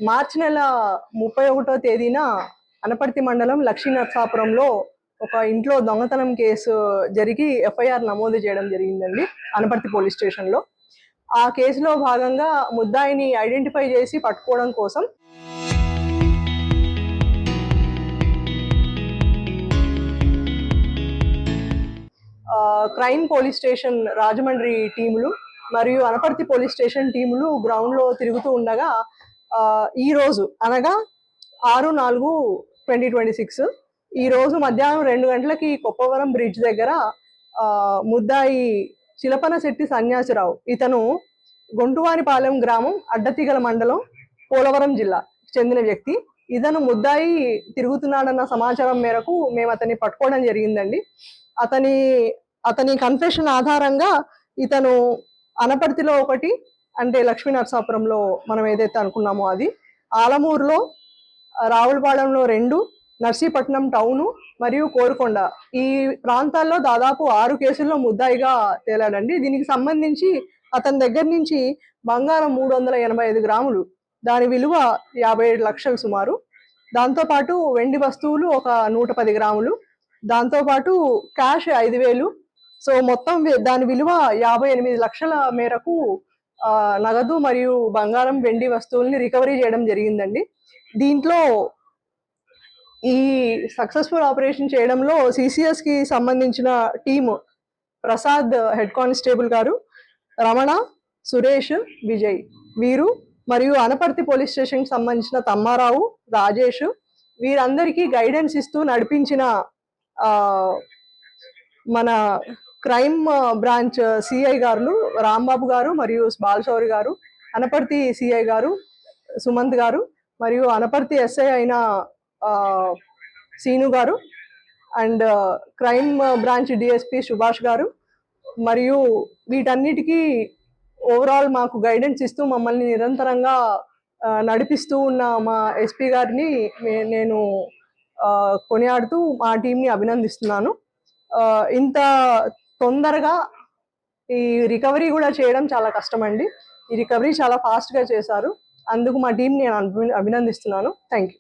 మార్చి నెల 31వ తేదీన అనపర్తి మండలం లక్ష్మీనరసాపురంలో ఒక ఇంట్లో దొంగతనం కేసు జరిగి ఎఫ్ఐఆర్ నమోదు చేయడం జరిగిందండి అనపర్తి పోలీస్ స్టేషన్లో. ఆ కేసులో భాగంగా ముద్దాయిని ఐడెంటిఫై చేసి పట్టుకోవడం కోసం క్రైమ్ పోలీస్ స్టేషన్ రాజమండ్రి టీములు మరియు అనపర్తి పోలీస్ స్టేషన్ టీములు గ్రౌండ్లో తిరుగుతూ ఉండగా ఈ రోజు అనగా 6/4/2026 ఈ రోజు మధ్యాహ్నం 2 గంటలకి కొప్పవరం బ్రిడ్జ్ దగ్గర ముద్దాయి చిలపనశెట్టి సన్యాసిరావు, ఇతను గొంటువానిపాలెం గ్రామం, అడ్డతీగల మండలం, పోలవరం జిల్లా చెందిన వ్యక్తి. ఇతను ముద్దాయి తిరుగుతున్నాడన్న సమాచారం మేరకు మేము అతన్ని పట్టుకోవడం జరిగిందండి. అతని కన్ఫెషన్ ఆధారంగా ఇతను అనపర్తిలో ఒకటి, అంటే లక్ష్మీనరసాపురంలో మనం ఏదైతే అనుకున్నామో అది, ఆలమూరులో, రావులపాలెంలో 2, నర్సీపట్నం టౌను మరియు కోరుకొండ ఈ ప్రాంతాల్లో దాదాపు 6 కేసుల్లో ముద్దాయిగా తేలాడండి. దీనికి సంబంధించి అతని దగ్గర నుంచి బంగారం 385 గ్రాములు, దాని విలువ 57 లక్షలు సుమారు, దాంతోపాటు వెండి వస్తువులు ఒక 110 గ్రాములు, దాంతోపాటు క్యాష్ 5,000. సో మొత్తం దాని విలువ 58 లక్షల మేరకు నగదు మరియు బంగారం, వెండి వస్తువుల్ని రికవరీ చేయడం జరిగిందండి. దీంట్లో ఈ సక్సెస్ఫుల్ ఆపరేషన్ చేయడంలో సిసిఎస్కి సంబంధించిన టీము ప్రసాద్ హెడ్ కానిస్టేబుల్ గారు, రమణ, సురేష్, విజయ్ వీరు, మరియు అనపర్తి పోలీస్ స్టేషన్కి సంబంధించిన తమ్మారావు, రాజేష్ వీరందరికీ గైడెన్స్ ఇస్తూ నడిపించిన మన క్రైమ్ బ్రాంచ్ సిఐ గారు రాంబాబు గారు మరియు బాలశౌరి గారు, అనపర్తి సిఐ గారు సుమంత్ గారు, మరియు అనపర్తి ఎస్ఐ అయిన సీను గారు, and crime branch DSP Subhash గారు, మరియు వీటన్నిటికీ ఓవరాల్ మాకు గైడెన్స్ ఇస్తూ మమ్మల్ని నిరంతరంగా నడిపిస్తూ ఉన్న మా ఎస్పీ గారిని నేను కొనియాడుతూ మా టీంని అభినందిస్తున్నాను. ఇంత తొందరగా ఈ రికవరీ కూడా చేయడం చాలా కష్టమండి. ఈ రికవరీ చాలా ఫాస్ట్గా చేశారు. అందుకు మా టీంని నేను అభినందిస్తున్నాను. Thank you.